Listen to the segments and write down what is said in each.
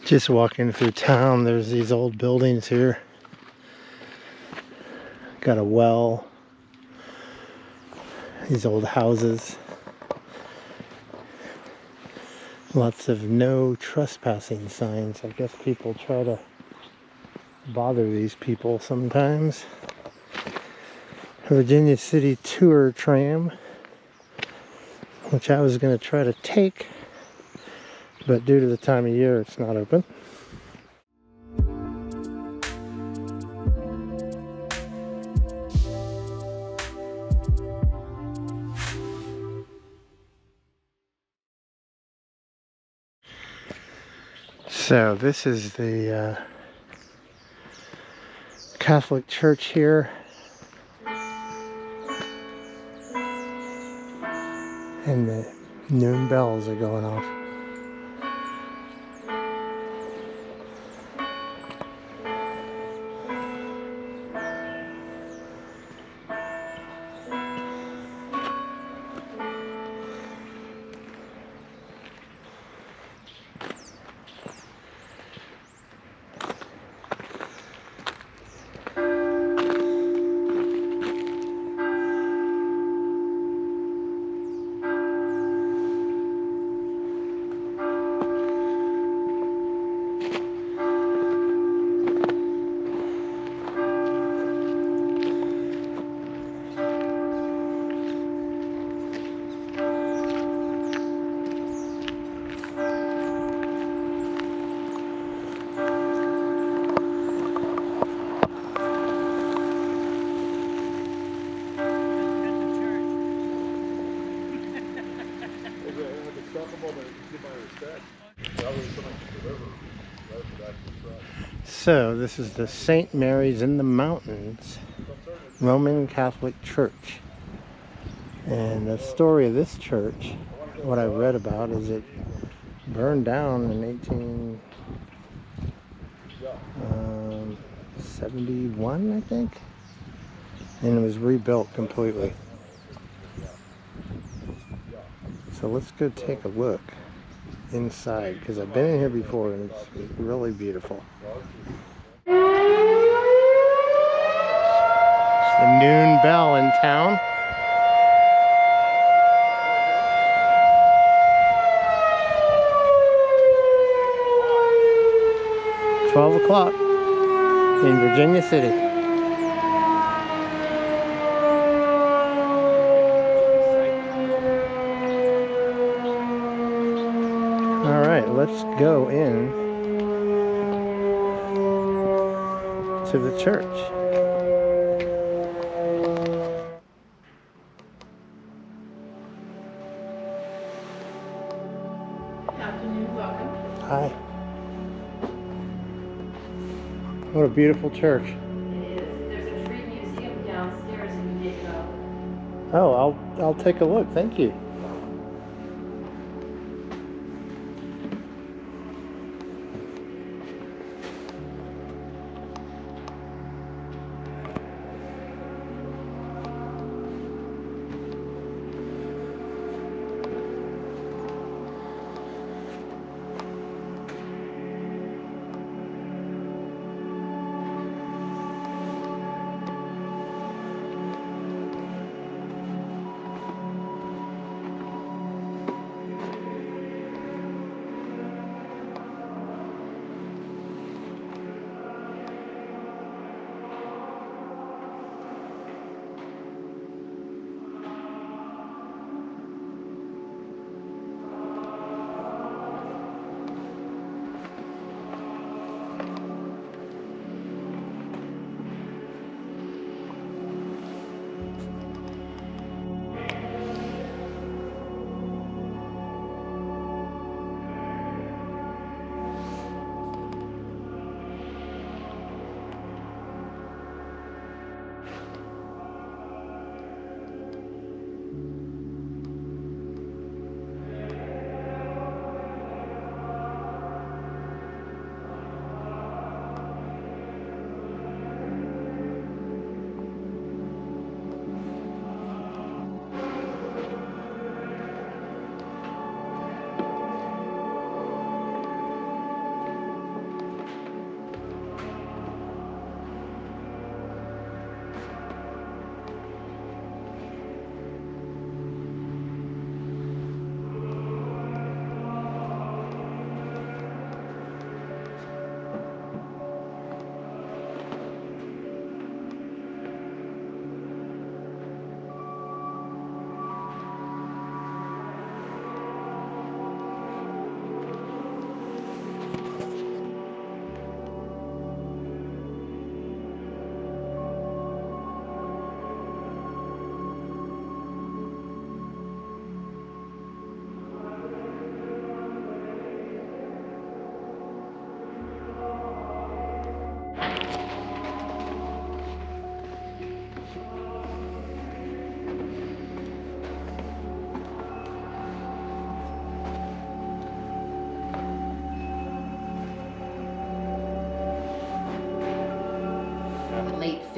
Just walking through town, there's these old buildings here. Got a well, these old houses. Lots of no trespassing signs. I guess people try to bother these people sometimes. Virginia City Tour Tram, which I was going to try to take, but due to the time of year, it's not open. So this is the Catholic Church here, and the noon bells are going off. So this is the St. Mary's in the Mountains Roman Catholic Church. And the story of this church, what I read about, is it burned down in 1871, I think, and it was rebuilt completely. So let's go take a look inside, because I've been in here before and it's really beautiful. It's the noon bell in town. It's 12 o'clock in Virginia City. All right, let's go in to the church. Good afternoon, welcome. Hi. What a beautiful church. It is. There's a tree museum downstairs if you didn't know. Oh, I'll take a look. Thank you.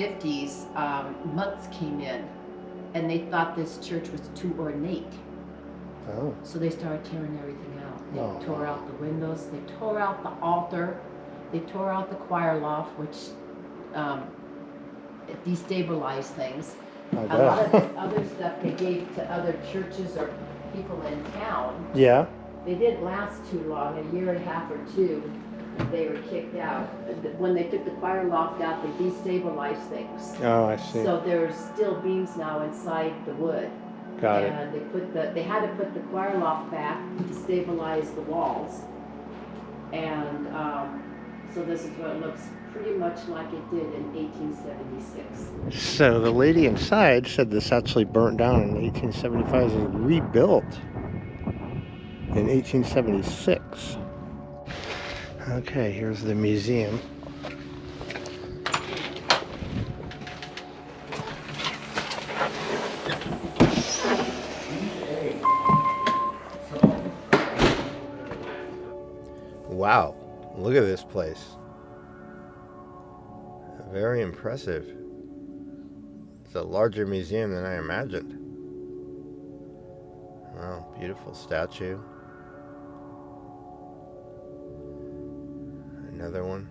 50s, monks came in, and they thought this church was too ornate. Oh. So they started tearing everything out. They Oh, tore wow. out the windows, they tore out the altar, they tore out the choir loft, which it destabilized things. I A lot of bet. this other stuff they gave to other churches or people in town. Yeah. They didn't last too long, a year and a half or two, they were kicked out. When they took the choir loft out, they destabilized things. Oh, I see. So there's still beams now inside the wood. Got it. And they had to put the choir loft back to stabilize the walls. And so this is what it looks pretty much like it did in 1876. So the lady inside said this actually burnt down in 1875 and was rebuilt in 1876. Okay, here's the museum. Wow, look at this place. Very impressive. It's a larger museum than I imagined. Wow, beautiful statue. Another one.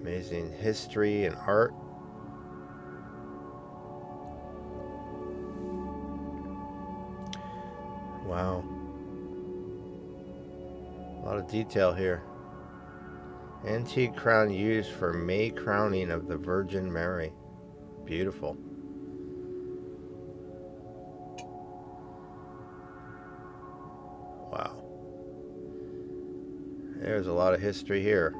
Amazing history and art. Wow. A lot of detail here. Antique crown used for May crowning of the Virgin Mary. Beautiful. Wow. There's a lot of history here.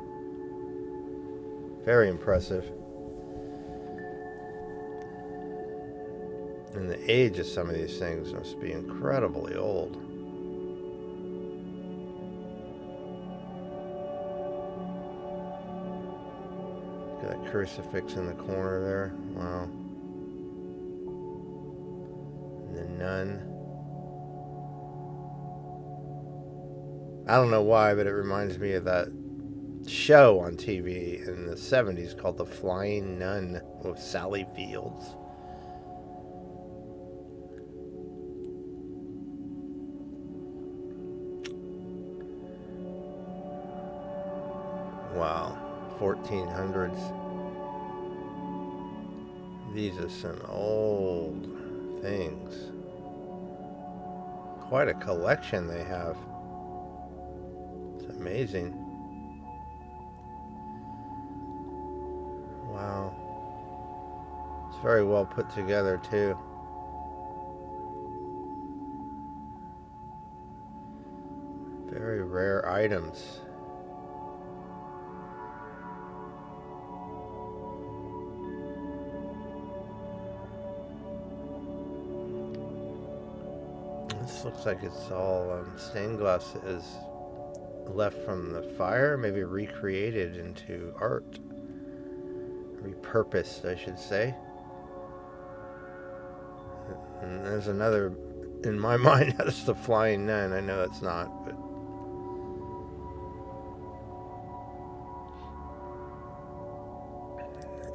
Very impressive. And the age of some of these things must be incredibly old. Look at that crucifix in the corner there. Wow. And the nun. I don't know why, but it reminds me of that show on TV in the 70s called The Flying Nun with Sally Fields. Wow, 1400s. These are some old things. Quite a collection they have. It's amazing. Wow. It's very well put together too. Very rare items. This looks like it's all stained glass is left from the fire, maybe recreated into art. Repurposed, I should say. And there's another, in my mind, that's the Flying Nun. I know it's not, but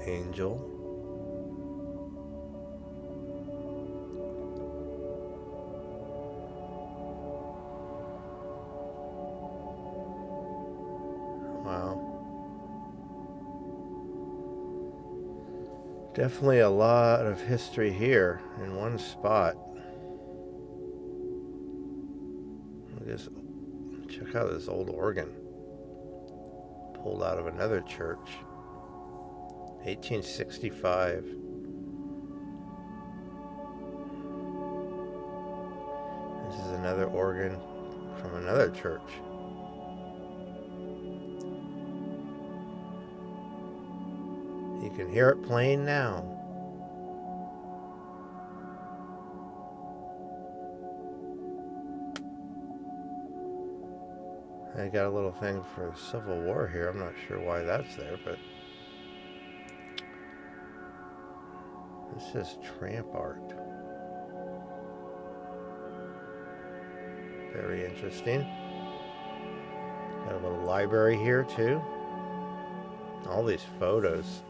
angel. Wow. Definitely a lot of history here in one spot. Check out this old organ. Pulled out of another church. 1865. This is another organ from another church. You can hear it playing now. I got a little thing for the Civil War here. I'm not sure why that's there, but this is tramp art. Very interesting. Got a little library here too. All these photos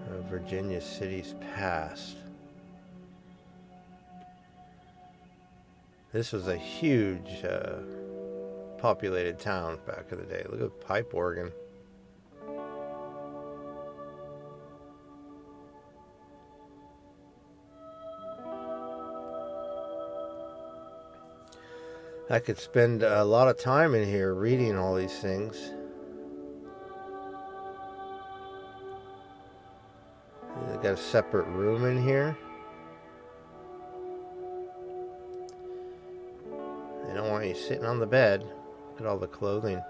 of Virginia City's past. This was a huge populated town back in the day. Look at the pipe organ. I could spend a lot of time in here reading all these things. They got a separate room in here. They don't want you sitting on the bed. Look at all the clothing.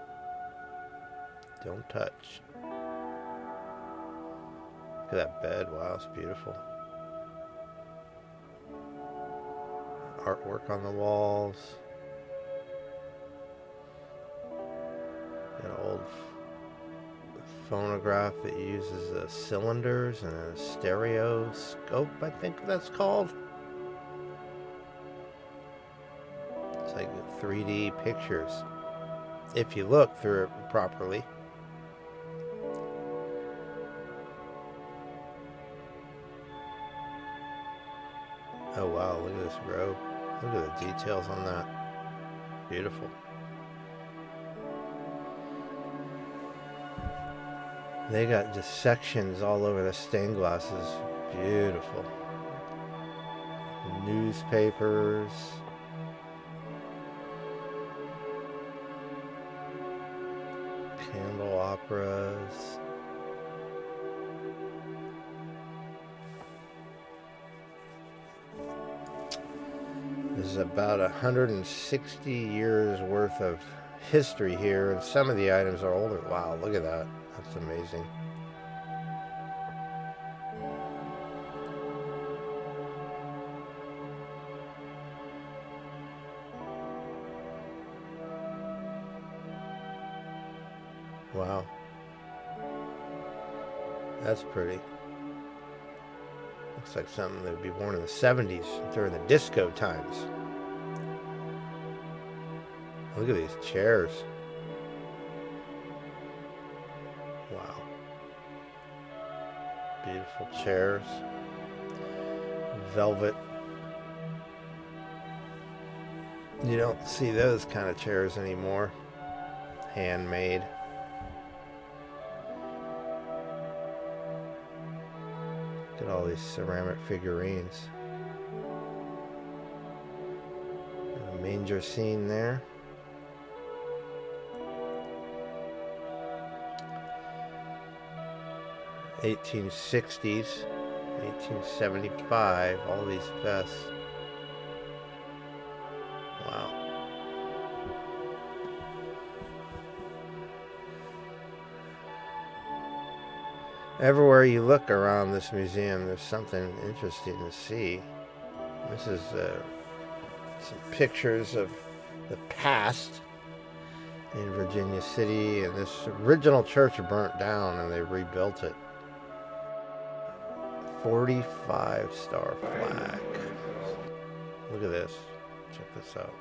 Don't touch. Look at that bed. Wow, it's beautiful. Artwork on the walls. An old phonograph that uses cylinders and a stereoscope, I think that's called. It's like 3D pictures, if you look through it properly. Oh wow, look at this robe. Look at the details on that. Beautiful. They got just sections all over the stained glasses. Beautiful. Newspapers. Candelabras. This is about 160 years worth of history here, and some of the items are older. Wow, look at that. That's amazing. Wow. That's pretty. Looks like something that would be worn in the 70s during the disco times. Look at these chairs. Wow. Beautiful chairs. Velvet. You don't see those kind of chairs anymore. Handmade. Look at all these ceramic figurines. A manger scene there. (1860s), 1875, all these vests. Wow. Everywhere you look around this museum, there's something interesting to see. This is some pictures of the past in Virginia City, and this original church burnt down and they rebuilt it. 45-star flag. Look at this. Check this out.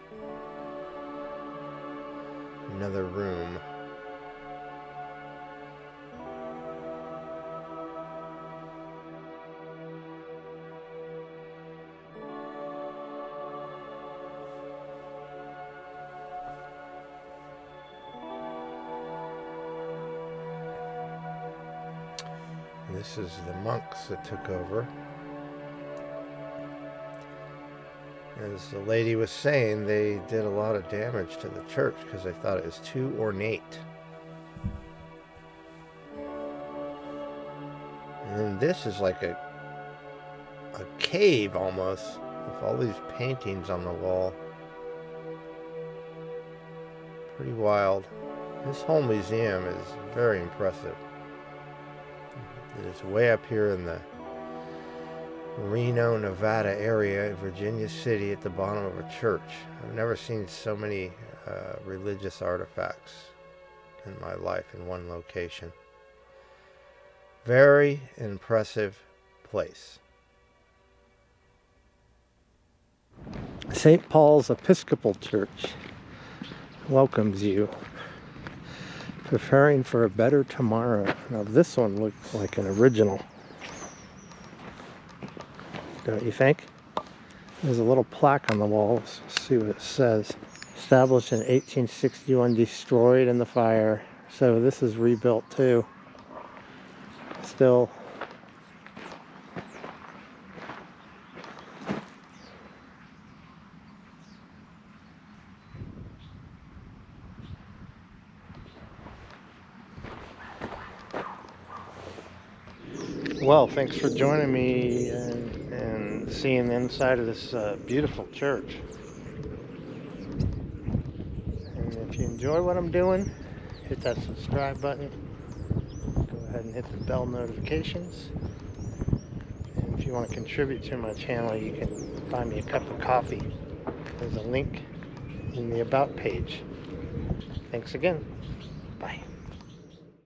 Another room. This is the monks that took over. As the lady was saying, they did a lot of damage to the church because they thought it was too ornate. And then this is like a cave almost, with all these paintings on the wall. Pretty wild. This whole museum is very impressive. It's way up here in the Reno, Nevada area in Virginia City at the bottom of a church. I've never seen so many religious artifacts in my life in one location. Very impressive place. St. Paul's Episcopal Church welcomes you. Preparing for a better tomorrow. Now this one looks like an original. Don't you think? There's a little plaque on the wall. Let's see what it says. Established in 1861, destroyed in the fire. So this is rebuilt too. Still. Well, thanks for joining me and seeing the inside of this beautiful church. And if you enjoy what I'm doing, hit that subscribe button. Go ahead and hit the bell notifications. And if you want to contribute to my channel, you can buy me a cup of coffee. There's a link in the About page. Thanks again. Bye.